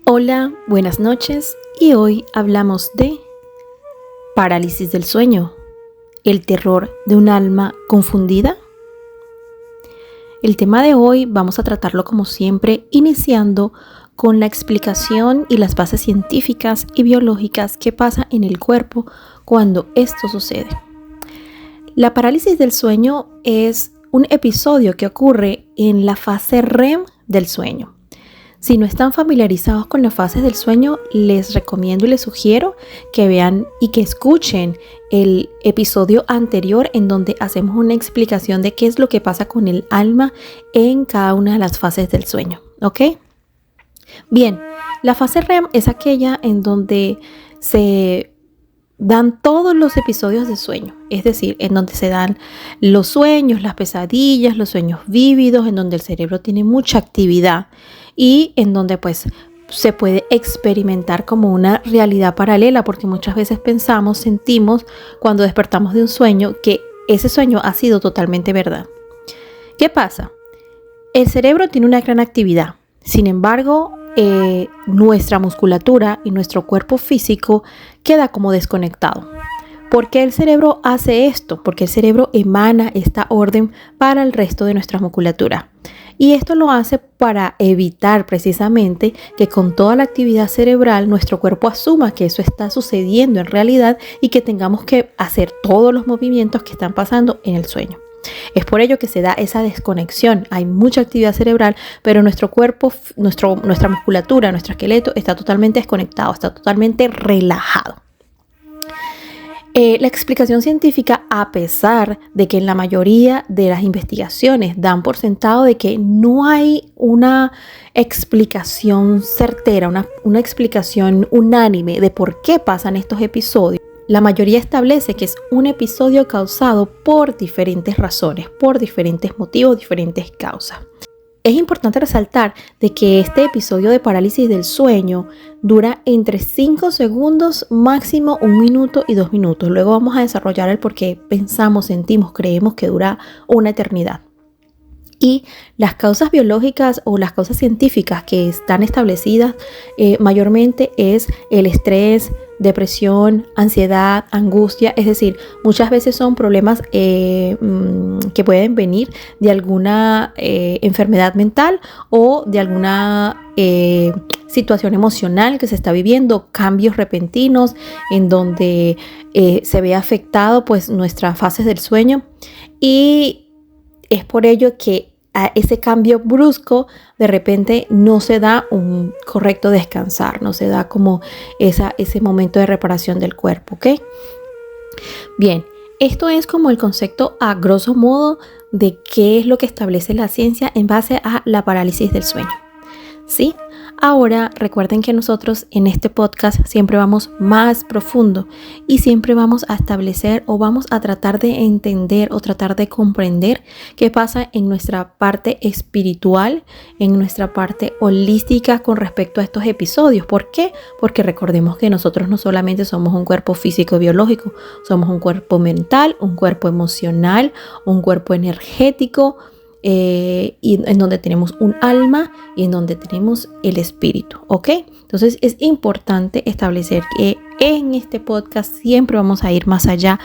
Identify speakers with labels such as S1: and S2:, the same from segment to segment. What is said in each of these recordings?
S1: Hola, buenas noches y hoy hablamos de parálisis del sueño, el terror de un alma confundida. El tema de hoy vamos a tratarlo como siempre, iniciando con la explicación y las bases científicas y biológicas que pasa en el cuerpo cuando esto sucede. La parálisis del sueño es un episodio que ocurre en la fase REM del sueño. Si no están familiarizados con las fases del sueño, les recomiendo y les sugiero que vean y que escuchen el episodio anterior en donde hacemos una explicación de qué es lo que pasa con el alma en cada una de las fases del sueño, ¿ok? Bien, la fase REM es aquella en donde se dan todos los episodios de sueño, es decir, en donde se dan los sueños, las pesadillas, los sueños vívidos, en donde el cerebro tiene mucha actividad y en donde pues se puede experimentar como una realidad paralela, porque muchas veces pensamos, sentimos cuando despertamos de un sueño que ese sueño ha sido totalmente verdad. ¿Qué pasa? El cerebro tiene una gran actividad, sin embargo, nuestra musculatura y nuestro cuerpo físico queda como desconectado. ¿Por qué el cerebro hace esto? Porque el cerebro emana esta orden para el resto de nuestra musculatura. Y esto lo hace para evitar precisamente que con toda la actividad cerebral nuestro cuerpo asuma que eso está sucediendo en realidad y que tengamos que hacer todos los movimientos que están pasando en el sueño. Es por ello que se da esa desconexión. Hay mucha actividad cerebral, pero nuestro cuerpo, nuestra musculatura, nuestro esqueleto está totalmente desconectado, está totalmente relajado. La explicación científica, a pesar de que en la mayoría de las investigaciones dan por sentado de que no hay una explicación certera, una explicación unánime de por qué pasan estos episodios, la mayoría establece que es un episodio causado por diferentes razones, por diferentes motivos, diferentes causas. Es importante resaltar de que este episodio de parálisis del sueño dura entre 5 segundos, máximo 1 minuto y 2 minutos. Luego vamos a desarrollar el por qué pensamos, sentimos, creemos que dura una eternidad. Y las causas biológicas o las causas científicas que están establecidas mayormente es el estrés, depresión, ansiedad, angustia. Es decir, muchas veces son problemas que pueden venir de alguna enfermedad mental o de alguna situación emocional que se está viviendo, cambios repentinos en donde se ve afectado pues nuestras fases del sueño, y es por ello que a ese cambio brusco de repente no se da un correcto descansar, no se da como ese momento de reparación del cuerpo, ¿ok? Bien, esto es como el concepto a grosso modo de qué es lo que establece la ciencia en base a la parálisis del sueño, ¿sí? Ahora recuerden que nosotros en este podcast siempre vamos más profundo y siempre vamos a establecer o vamos a tratar de entender o tratar de comprender qué pasa en nuestra parte espiritual, en nuestra parte holística con respecto a estos episodios. ¿Por qué? Porque recordemos que nosotros no solamente somos un cuerpo físico y biológico, somos un cuerpo mental, un cuerpo emocional, un cuerpo energético, y en donde tenemos un alma y en donde tenemos el espíritu, ¿ok? Entonces es importante establecer que en este podcast siempre vamos a ir más allá,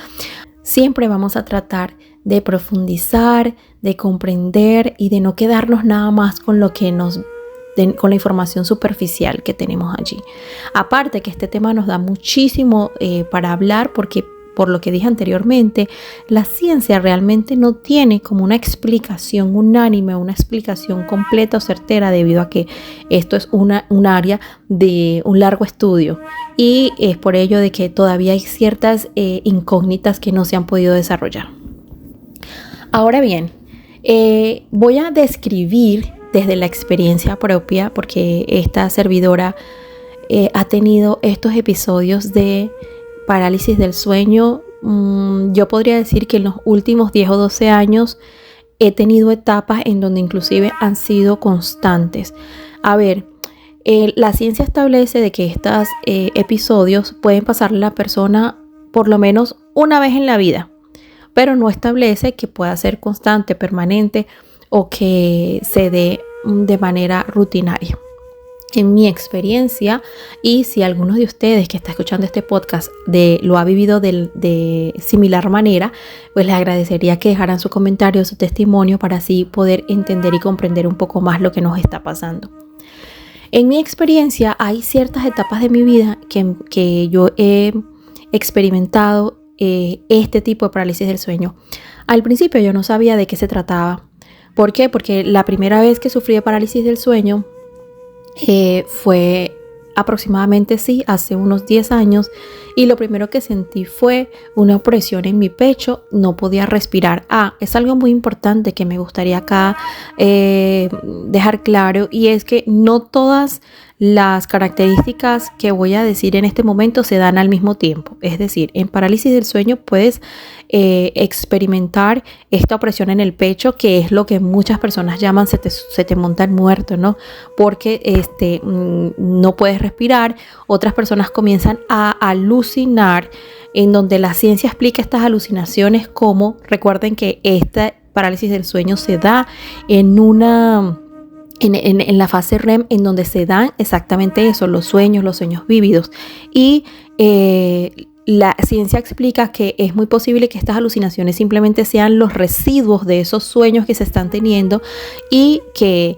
S1: siempre vamos a tratar de profundizar, de comprender y de no quedarnos nada más con lo que con la información superficial que tenemos allí. Aparte que este tema nos da muchísimo para hablar, porque por lo que dije anteriormente, la ciencia realmente no tiene como una explicación unánime, una explicación completa o certera, debido a que esto es un área de un largo estudio, y es por ello de que todavía hay ciertas incógnitas que no se han podido desarrollar. Ahora bien, voy a describir desde la experiencia propia, porque esta servidora ha tenido estos episodios de parálisis del sueño. Yo podría decir que en los últimos 10 o 12 años he tenido etapas en donde inclusive han sido constantes. A ver, la ciencia establece de que estos episodios pueden pasarle a la persona por lo menos una vez en la vida, pero no establece que pueda ser constante, permanente o que se dé de manera rutinaria. En mi experiencia, y si alguno de ustedes que está escuchando este podcast lo ha vivido de similar manera, pues les agradecería que dejaran su comentario, su testimonio, para así poder entender y comprender un poco más lo que nos está pasando. En mi experiencia hay ciertas etapas de mi vida que yo he experimentado este tipo de parálisis del sueño. Al principio yo no sabía de qué se trataba. ¿Por qué? Porque la primera vez que sufrí de parálisis del sueño fue aproximadamente, hace unos 10 años, y lo primero que sentí fue una opresión en mi pecho, no podía respirar. Es algo muy importante que me gustaría acá dejar claro, y es que no todas las características que voy a decir en este momento se dan al mismo tiempo. Es decir, en parálisis del sueño puedes experimentar esta opresión en el pecho, que es lo que muchas personas llaman se te monta el muerto, ¿no? Porque no puedes respirar. Otras personas comienzan a alucinar, en donde la ciencia explica estas alucinaciones como, recuerden que esta parálisis del sueño se da en la fase REM, en donde se dan exactamente eso, los sueños vívidos. Y la ciencia explica que es muy posible que estas alucinaciones simplemente sean los residuos de esos sueños que se están teniendo, y que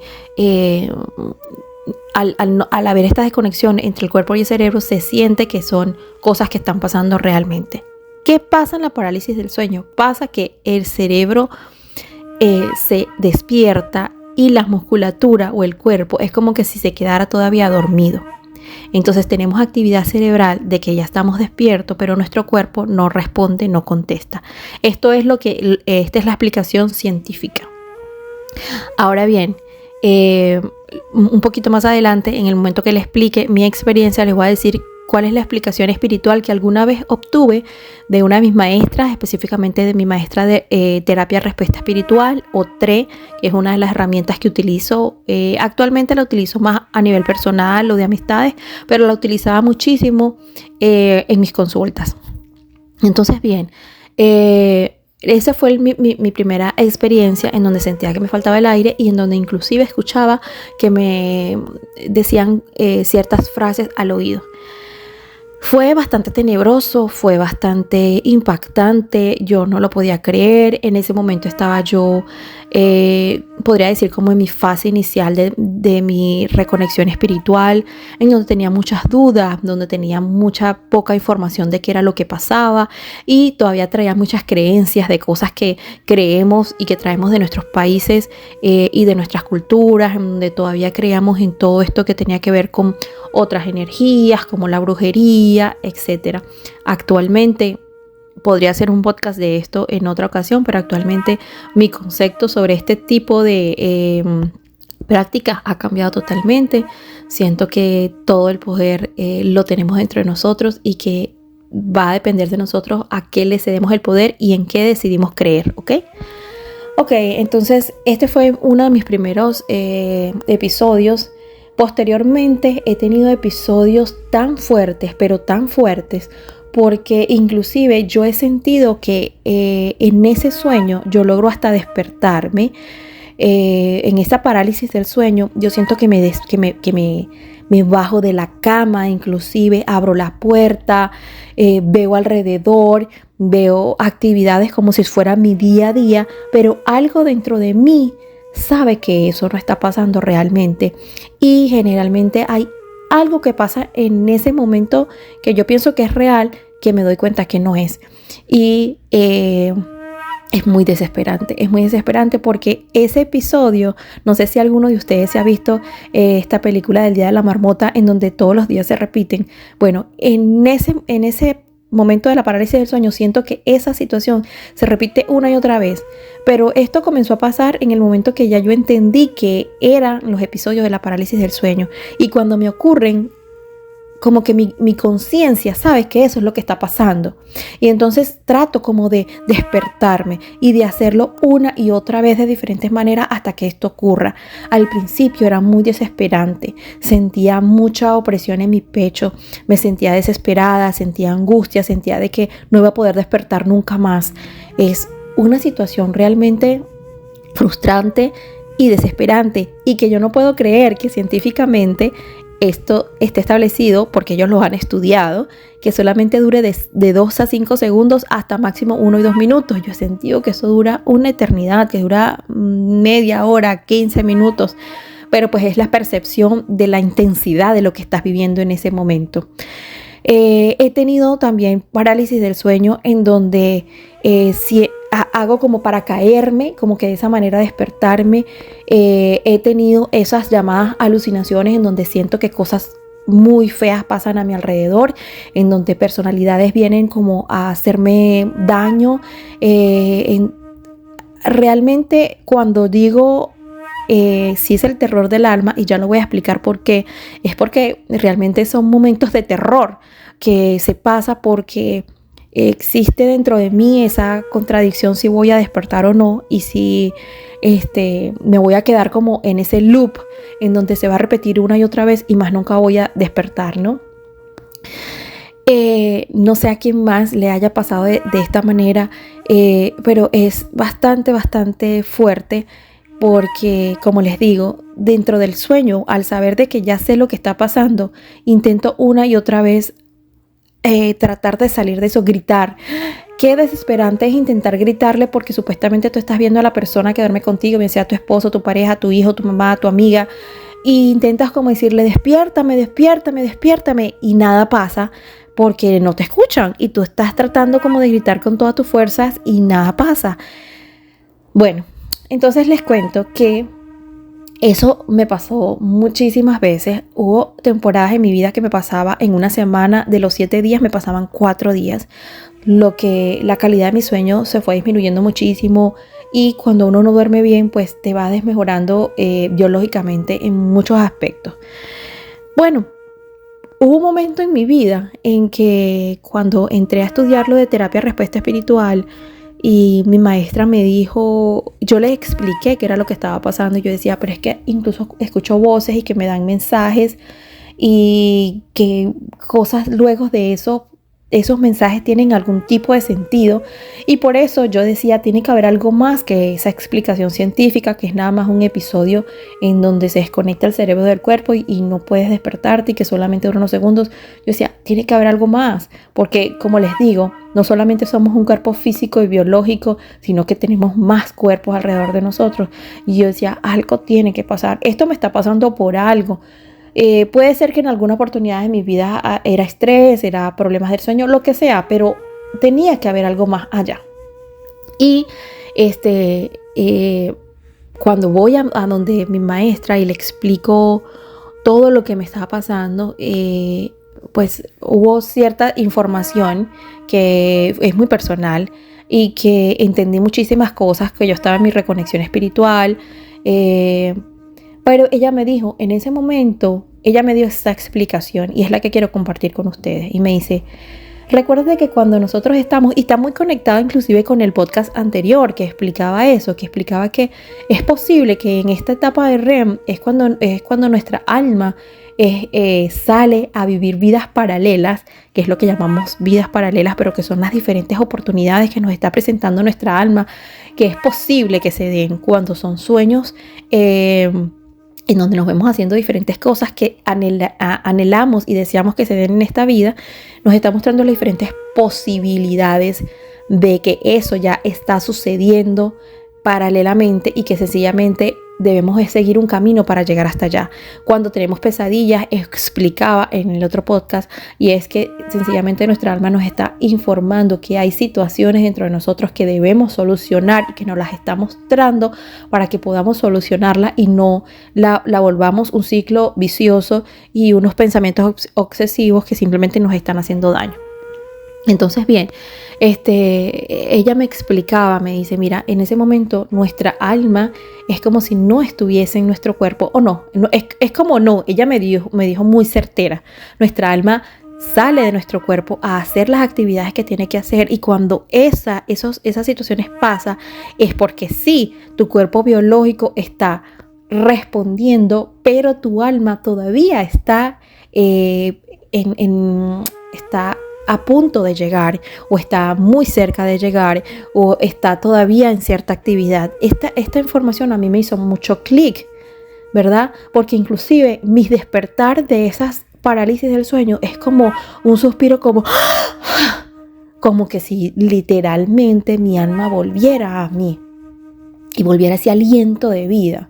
S1: al haber esta desconexión entre el cuerpo y el cerebro, se siente que son cosas que están pasando realmente. ¿Qué pasa en la parálisis del sueño? Pasa que el cerebro se despierta, y la musculatura o el cuerpo es como que si se quedara todavía dormido. Entonces tenemos actividad cerebral de que ya estamos despiertos, pero nuestro cuerpo no responde, no contesta. Esta es la explicación científica. Ahora bien, un poquito más adelante, en el momento que les explique mi experiencia, les voy a decir cuál es la explicación espiritual que alguna vez obtuve de una de mis maestras, específicamente de mi maestra de terapia respuesta espiritual, o TRE, que es una de las herramientas que utilizo. Actualmente la utilizo más a nivel personal o de amistades, pero la utilizaba muchísimo en mis consultas. Entonces, bien, esa fue mi primera experiencia, en donde sentía que me faltaba el aire, y en donde inclusive escuchaba que me decían ciertas frases al oído. Fue bastante tenebroso, fue bastante impactante, yo no lo podía creer. En ese momento estaba yo, podría decir, como en mi fase inicial de mi reconexión espiritual, en donde tenía muchas dudas, donde tenía mucha poca información de qué era lo que pasaba, y todavía traía muchas creencias de cosas que creemos y que traemos de nuestros países y de nuestras culturas, en donde todavía creíamos en todo esto que tenía que ver con otras energías, como la brujería, etc. Actualmente, podría hacer un podcast de esto en otra ocasión, pero actualmente mi concepto sobre este tipo de prácticas ha cambiado totalmente. Siento que todo el poder lo tenemos dentro de nosotros, y que va a depender de nosotros a qué le cedemos el poder y en qué decidimos creer, ¿ok? Ok, entonces este fue uno de mis primeros episodios. Posteriormente he tenido episodios tan fuertes, pero tan fuertes, porque inclusive yo he sentido que en ese sueño yo logro hasta despertarme. En esa parálisis del sueño yo siento que me bajo de la cama, inclusive abro la puerta, veo alrededor, veo actividades como si fuera mi día a día, pero algo dentro de mí sabe que eso no está pasando realmente, y generalmente hay algo que pasa en ese momento que yo pienso que es real, que me doy cuenta que no es, y es muy desesperante porque ese episodio, no sé si alguno de ustedes se ha visto esta película del Día de la Marmota, en donde todos los días se repiten. Bueno, en ese momento de la parálisis del sueño siento que esa situación se repite una y otra vez, pero esto comenzó a pasar en el momento que ya yo entendí que eran los episodios de la parálisis del sueño, y cuando me ocurren, como que mi conciencia sabe que eso es lo que está pasando, y entonces trato como de despertarme y de hacerlo una y otra vez de diferentes maneras hasta que esto ocurra. Al principio era muy desesperante, sentía mucha opresión en mi pecho, me sentía desesperada, sentía angustia, sentía de que no iba a poder despertar nunca más. Es una situación realmente frustrante y desesperante, y que yo no puedo creer que científicamente esto esté establecido, porque ellos lo han estudiado, que solamente dure de 2 a 5 segundos hasta máximo 1 y 2 minutos. Yo he sentido que eso dura una eternidad, que dura media hora, 15 minutos, pero pues es la percepción de la intensidad de lo que estás viviendo en ese momento. He tenido también parálisis del sueño en donde si hago como para caerme, como que de esa manera despertarme. He tenido esas llamadas alucinaciones en donde siento que cosas muy feas pasan a mi alrededor, en donde personalidades vienen como a hacerme daño. Realmente cuando digo si es el terror del alma, y ya lo voy a explicar por qué, es porque realmente son momentos de terror que se pasa porque existe dentro de mí esa contradicción si voy a despertar o no, y si me voy a quedar como en ese loop en donde se va a repetir una y otra vez y más nunca voy a despertar, ¿no? No sé a quién más le haya pasado de esta manera, pero es bastante fuerte. Porque, como les digo, dentro del sueño, al saber de que ya sé lo que está pasando, intento una y otra vez tratar de salir de eso, gritar. Qué desesperante es intentar gritarle porque supuestamente tú estás viendo a la persona que duerme contigo, bien sea tu esposo, tu pareja, tu hijo, tu mamá, tu amiga, y intentas como decirle, despiértame, despiértame, despiértame, y nada pasa porque no te escuchan y tú estás tratando como de gritar con todas tus fuerzas y nada pasa. Bueno. Entonces les cuento que eso me pasó muchísimas veces. Hubo temporadas en mi vida que me pasaba en una semana, de los 7 días me pasaban 4 días, lo que la calidad de mi sueño se fue disminuyendo muchísimo, y cuando uno no duerme bien, pues te va desmejorando biológicamente en muchos aspectos. Bueno, hubo un momento en mi vida en que cuando entré a estudiar lo de terapia respuesta espiritual, y mi maestra me dijo, yo le expliqué qué era lo que estaba pasando, y yo decía, pero es que incluso escucho voces y que me dan mensajes, y que cosas luego de eso, esos mensajes tienen algún tipo de sentido, y por eso yo decía, tiene que haber algo más que esa explicación científica, que es nada más un episodio en donde se desconecta el cerebro del cuerpo y no puedes despertarte y que solamente dura unos segundos. Yo decía, tiene que haber algo más, porque como les digo, no solamente somos un cuerpo físico y biológico, sino que tenemos más cuerpos alrededor de nosotros. Y yo decía, algo tiene que pasar, esto me está pasando por algo. Puede ser que en alguna oportunidad de mi vida era estrés, era problemas del sueño, lo que sea, pero tenía que haber algo más allá. Y cuando voy a donde mi maestra y le explico todo lo que me estaba pasando, pues hubo cierta información que es muy personal y que entendí muchísimas cosas, que yo estaba en mi reconexión espiritual. Pero ella me dijo, en ese momento, ella me dio esta explicación y es la que quiero compartir con ustedes. Y me dice, recuerda que cuando nosotros estamos, y está muy conectado inclusive con el podcast anterior que explicaba eso, que explicaba que es posible que en esta etapa de REM es cuando nuestra alma sale a vivir vidas paralelas, que es lo que llamamos vidas paralelas, pero que son las diferentes oportunidades que nos está presentando nuestra alma, que es posible que se den cuando son sueños en donde nos vemos haciendo diferentes cosas que anhelamos y deseamos que se den en esta vida. Nos está mostrando las diferentes posibilidades de que eso ya está sucediendo paralelamente y que sencillamente debemos seguir un camino para llegar hasta allá. Cuando tenemos pesadillas, explicaba en el otro podcast, y es que sencillamente nuestra alma nos está informando que hay situaciones dentro de nosotros que debemos solucionar y que nos las está mostrando para que podamos solucionarla y no la volvamos un ciclo vicioso y unos pensamientos obsesivos que simplemente nos están haciendo daño. Entonces, bien, ella me explicaba, me dice, mira, en ese momento nuestra alma es como si no estuviese en nuestro cuerpo, o no, es como no, ella me dijo muy certera, nuestra alma sale de nuestro cuerpo a hacer las actividades que tiene que hacer, y cuando esas situaciones pasan, es porque sí, tu cuerpo biológico está respondiendo, pero tu alma todavía está está a punto de llegar, o está muy cerca de llegar, o está todavía en cierta actividad. Esta información a mí me hizo mucho clic, ¿verdad? Porque inclusive mis despertar de esas parálisis del sueño es como un suspiro, como que si literalmente mi alma volviera a mí y volviera ese aliento de vida.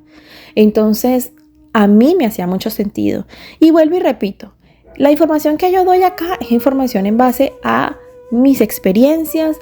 S1: Entonces, a mí me hacía mucho sentido. Y vuelvo y repito, la información que yo doy acá es información en base a mis experiencias,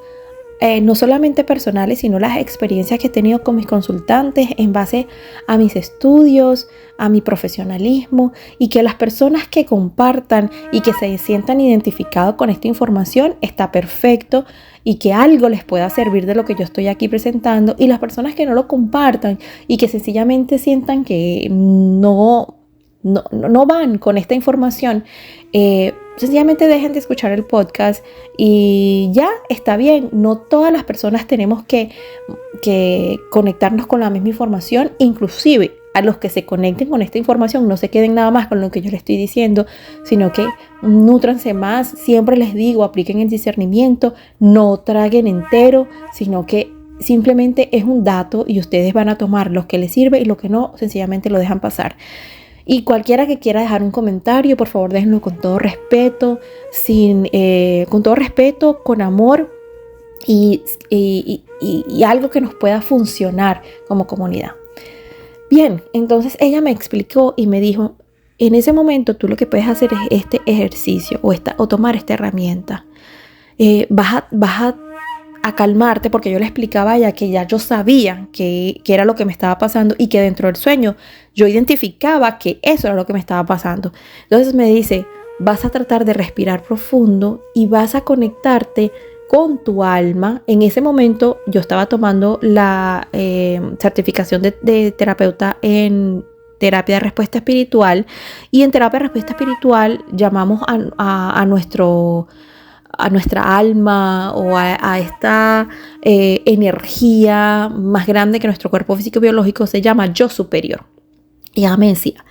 S1: no solamente personales, sino las experiencias que he tenido con mis consultantes en base a mis estudios, a mi profesionalismo, y que las personas que compartan y que se sientan identificados con esta información está perfecto y que algo les pueda servir de lo que yo estoy aquí presentando, y las personas que no lo compartan y que sencillamente sientan que no van con esta información, sencillamente dejen de escuchar el podcast y ya está bien. No todas las personas tenemos que conectarnos con la misma información. Inclusive a los que se conecten con esta información no se queden nada más con lo que yo les estoy diciendo, sino que nútranse más. Siempre les digo, apliquen el discernimiento, no traguen entero, sino que simplemente es un dato y ustedes van a tomar lo que les sirve y lo que no, sencillamente lo dejan pasar. Y cualquiera que quiera dejar un comentario, por favor déjenlo con todo respeto, con amor y algo que nos pueda funcionar como comunidad. Bien, entonces ella me explicó y me dijo, en ese momento tú lo que puedes hacer es este ejercicio o tomar esta herramienta. Vas a calmarte, porque yo le explicaba ya que ya yo sabía que era lo que me estaba pasando y que dentro del sueño yo identificaba que eso era lo que me estaba pasando. Entonces me dice, vas a tratar de respirar profundo y vas a conectarte con tu alma. En ese momento yo estaba tomando la certificación de terapeuta en terapia de respuesta espiritual, y en terapia de respuesta espiritual llamamos a nuestra alma o a esta energía más grande que nuestro cuerpo físico y biológico, se llama yo superior. Y ella me decía,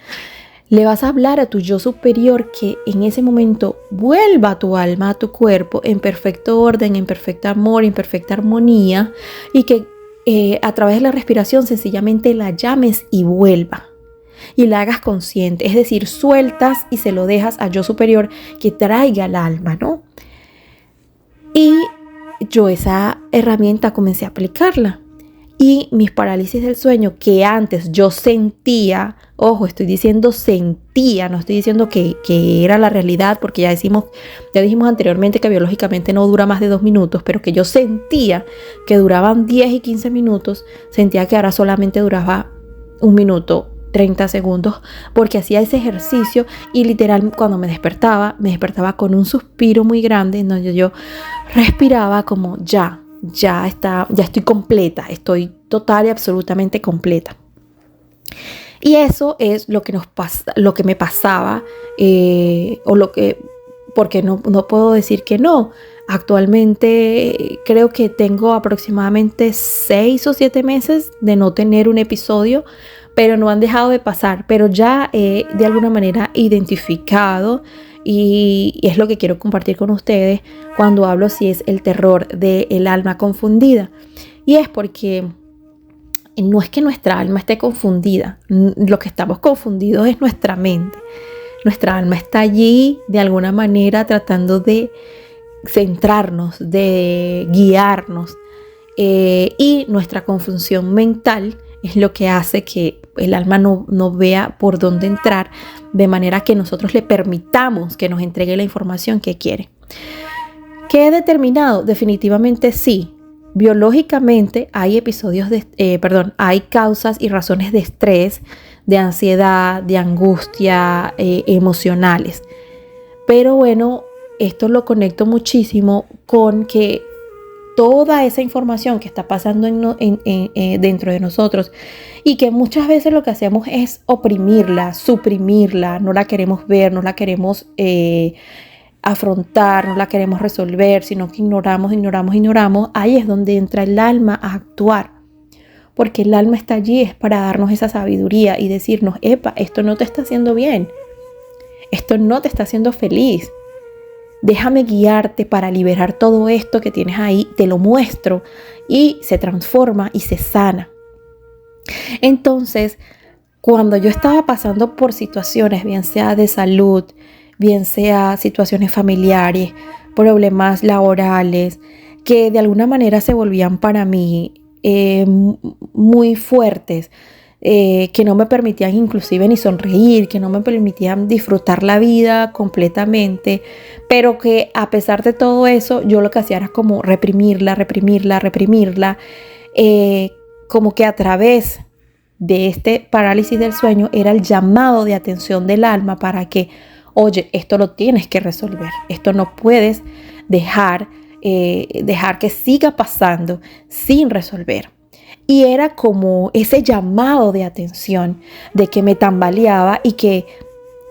S1: le vas a hablar a tu yo superior que en ese momento vuelva a tu alma, a tu cuerpo en perfecto orden, en perfecto amor, en perfecta armonía, y que a través de la respiración sencillamente la llames y vuelva. Y la hagas consciente, es decir, sueltas y se lo dejas a yo superior que traiga el alma, ¿no? Y yo esa herramienta comencé a aplicarla. Y mis parálisis del sueño, que antes yo sentía, ojo, estoy diciendo sentía, no estoy diciendo que era la realidad, porque ya dijimos anteriormente que biológicamente no dura más de 2 minutos, pero que yo sentía que duraban 10 y 15 minutos, sentía que ahora solamente duraba 1 minuto, 30 segundos, porque hacía ese ejercicio y literal cuando me despertaba con un suspiro muy grande, en donde yo respiraba como ya estoy completa, estoy total y absolutamente completa. Y eso es lo que me pasaba, porque no puedo decir que no. Actualmente creo que tengo aproximadamente 6 o 7 meses de no tener un episodio, pero no han dejado de pasar, pero ya he de alguna manera identificado, y es lo que quiero compartir con ustedes cuando hablo si es el terror del alma confundida. Y es porque no es que nuestra alma esté confundida, lo que estamos confundidos es nuestra mente. Nuestra alma está allí de alguna manera tratando de centrarnos, de guiarnos, y nuestra confusión mental es lo que hace que el alma no vea por dónde entrar, de manera que nosotros le permitamos que nos entregue la información que quiere. ¿Qué he determinado? Definitivamente sí. Biológicamente hay hay causas y razones de estrés, de ansiedad, de angustia emocionales. Pero bueno, esto lo conecto muchísimo con que toda esa información que está pasando dentro de nosotros, y que muchas veces lo que hacemos es oprimirla, suprimirla, no la queremos ver, no la queremos afrontar, no la queremos resolver, sino que ignoramos. Ahí es donde entra el alma a actuar, porque el alma está allí es para darnos esa sabiduría y decirnos, epa, esto no te está haciendo bien, esto no te está haciendo feliz. Déjame guiarte para liberar todo esto que tienes ahí, te lo muestro, y se transforma y se sana. Entonces, cuando yo estaba pasando por situaciones, bien sea de salud, bien sea situaciones familiares, problemas laborales, que de alguna manera se volvían para mí muy fuertes, que no me permitían inclusive ni sonreír, que no me permitían disfrutar la vida completamente, pero que a pesar de todo eso, yo lo que hacía era como reprimirla, eh, como que a través de este parálisis del sueño era el llamado de atención del alma para que, oye, esto lo tienes que resolver, esto no puedes dejar que siga pasando sin resolver. Y era como ese llamado de atención de que me tambaleaba y que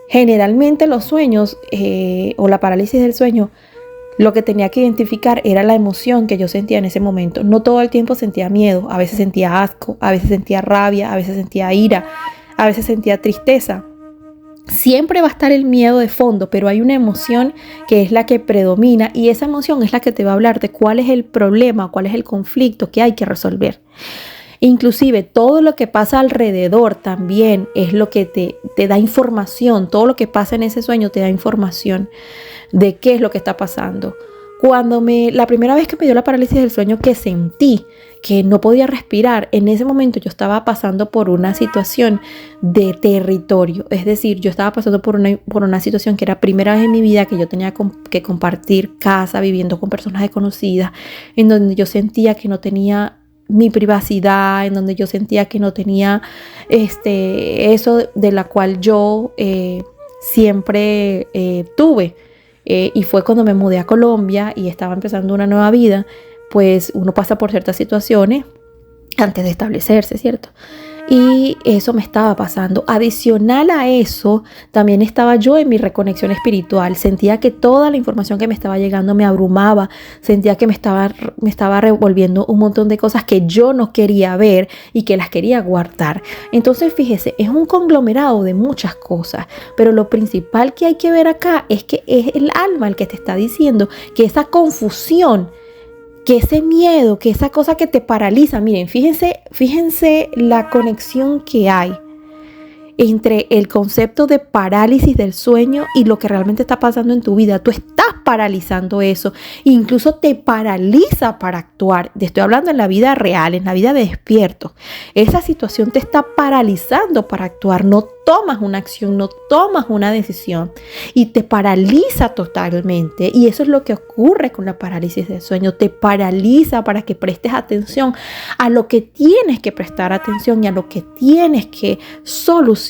S1: generalmente los sueños o la parálisis del sueño, lo que tenía que identificar era la emoción que yo sentía en ese momento. No todo el tiempo sentía miedo, a veces sentía asco, a veces sentía rabia, a veces sentía ira, a veces sentía tristeza. Siempre va a estar el miedo de fondo, pero hay una emoción que es la que predomina y esa emoción es la que te va a hablar de cuál es el problema, cuál es el conflicto que hay que resolver. Inclusive todo lo que pasa alrededor también es lo que te da información. Todo lo que pasa en ese sueño te da información de qué es lo que está pasando. La primera vez que me dio la parálisis del sueño, que sentí que no podía respirar, en ese momento yo estaba pasando por una situación de territorio. Es decir, yo estaba pasando por una situación que era primera vez en mi vida que yo tenía que compartir casa, viviendo con personas desconocidas, en donde yo sentía que no tenía mi privacidad, en donde yo sentía que no tenía eso de la cual yo siempre tuve. Y fue cuando me mudé a Colombia y estaba empezando una nueva vida, pues uno pasa por ciertas situaciones antes de establecerse, ¿cierto? Y eso me estaba pasando. Adicional a eso, también estaba yo en mi reconexión espiritual. Sentía que toda la información que me estaba llegando me abrumaba. Sentía que me estaba revolviendo un montón de cosas que yo no quería ver y que las quería guardar. Entonces, fíjese, es un conglomerado de muchas cosas. Pero lo principal que hay que ver acá es que es el alma el que te está diciendo que esa confusión, que ese miedo, que esa cosa que te paraliza, miren, fíjense la conexión que hay entre el concepto de parálisis del sueño y lo que realmente está pasando en tu vida. Tú estás paralizando eso, incluso te paraliza para actuar. Te estoy hablando en la vida real, en la vida de despierto. Esa situación te está paralizando para actuar. No tomas una acción, no tomas una decisión y te paraliza totalmente. Y eso es lo que ocurre con la parálisis del sueño. Te paraliza para que prestes atención a lo que tienes que prestar atención y a lo que tienes que solucionar.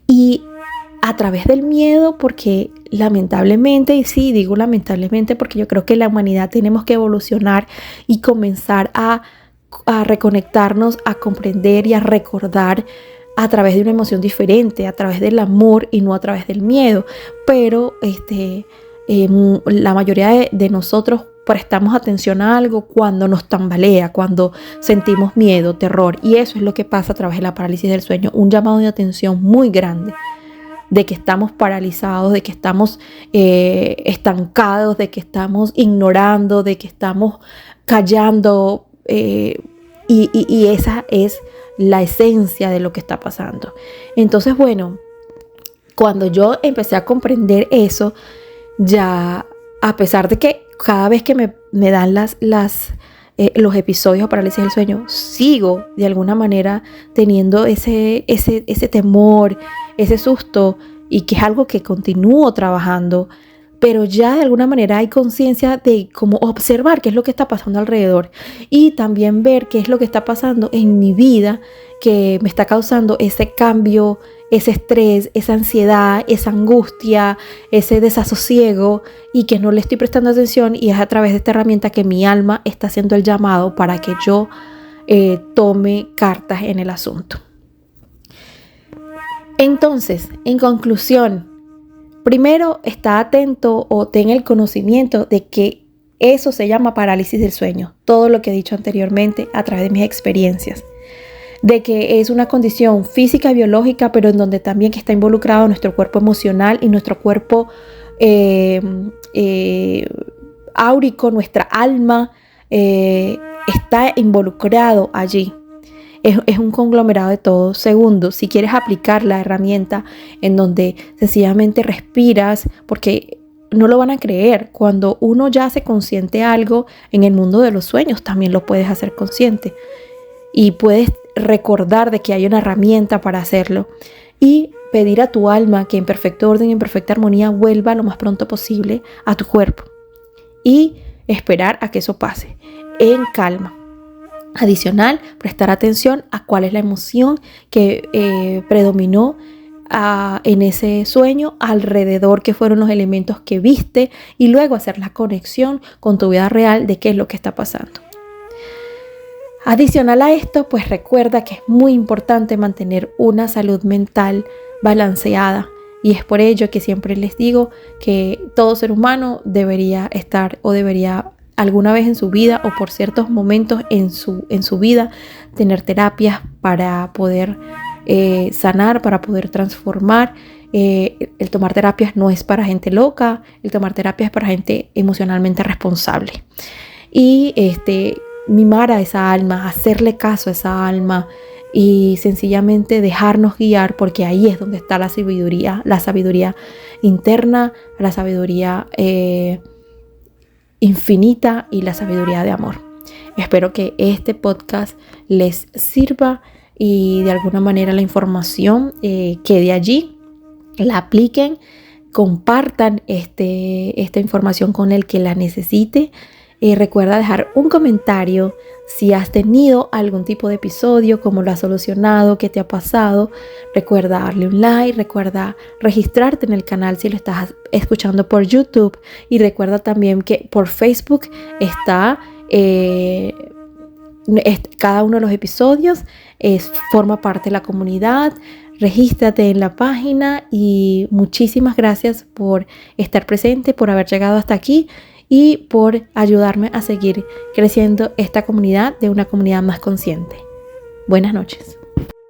S1: Y a través del miedo, porque lamentablemente, y sí digo lamentablemente porque yo creo que la humanidad tenemos que evolucionar y comenzar a reconectarnos, a comprender y a recordar a través de una emoción diferente, a través del amor y no a través del miedo. Pero la mayoría de nosotros prestamos atención a algo cuando nos tambalea, cuando sentimos miedo, terror. Y eso es lo que pasa a través de la parálisis del sueño. Un llamado de atención muy grande de que estamos paralizados, de que estamos estancados, de que estamos ignorando, de que estamos callando. Y esa es la esencia de lo que está pasando. Entonces, bueno, cuando yo empecé a comprender eso, ya a pesar de que cada vez que me dan los episodios de parálisis del sueño, sigo de alguna manera teniendo ese temor, ese susto, y que es algo que continúo trabajando, pero ya de alguna manera hay conciencia de cómo observar qué es lo que está pasando alrededor y también ver qué es lo que está pasando en mi vida que me está causando ese cambio, ese estrés, esa ansiedad, esa angustia, ese desasosiego, y que no le estoy prestando atención, y es a través de esta herramienta que mi alma está haciendo el llamado para que yo tome cartas en el asunto. Entonces, en conclusión, primero, está atento o ten el conocimiento de que eso se llama parálisis del sueño. Todo lo que he dicho anteriormente a través de mis experiencias. De que es una condición física y biológica, pero en donde también que está involucrado nuestro cuerpo emocional y nuestro cuerpo áurico, nuestra alma está involucrado allí. es un conglomerado de todo. Segundo, si quieres aplicar la herramienta en donde sencillamente respiras, porque no lo van a creer, cuando uno ya hace consciente algo en el mundo de los sueños, también lo puedes hacer consciente y puedes recordar de que hay una herramienta para hacerlo y pedir a tu alma que en perfecto orden, en perfecta armonía, vuelva lo más pronto posible a tu cuerpo y esperar a que eso pase en calma. Adicional, prestar atención a cuál es la emoción que predominó en ese sueño, alrededor, qué fueron los elementos que viste y luego hacer la conexión con tu vida real de qué es lo que está pasando. Adicional a esto, pues recuerda que es muy importante mantener una salud mental balanceada y es por ello que siempre les digo que todo ser humano debería estar o debería alguna vez en su vida o por ciertos momentos en su vida tener terapias para poder sanar, para poder transformar. El tomar terapias no es para gente loca, el tomar terapias es para gente emocionalmente responsable. Y mimar a esa alma, hacerle caso a esa alma y sencillamente dejarnos guiar, porque ahí es donde está la sabiduría interna, la sabiduría infinita y la sabiduría de amor. Espero que este podcast les sirva y de alguna manera la información quede allí, la apliquen, compartan esta información con el que la necesite. Recuerda dejar un comentario si has tenido algún tipo de episodio, cómo lo has solucionado, qué te ha pasado. Recuerda darle un like, recuerda registrarte en el canal si lo estás escuchando por YouTube y recuerda también que por Facebook está cada uno de los episodios, forma parte de la comunidad. Regístrate en la página y muchísimas gracias por estar presente, por haber llegado hasta aquí y por ayudarme a seguir creciendo esta comunidad de una comunidad más consciente. Buenas noches.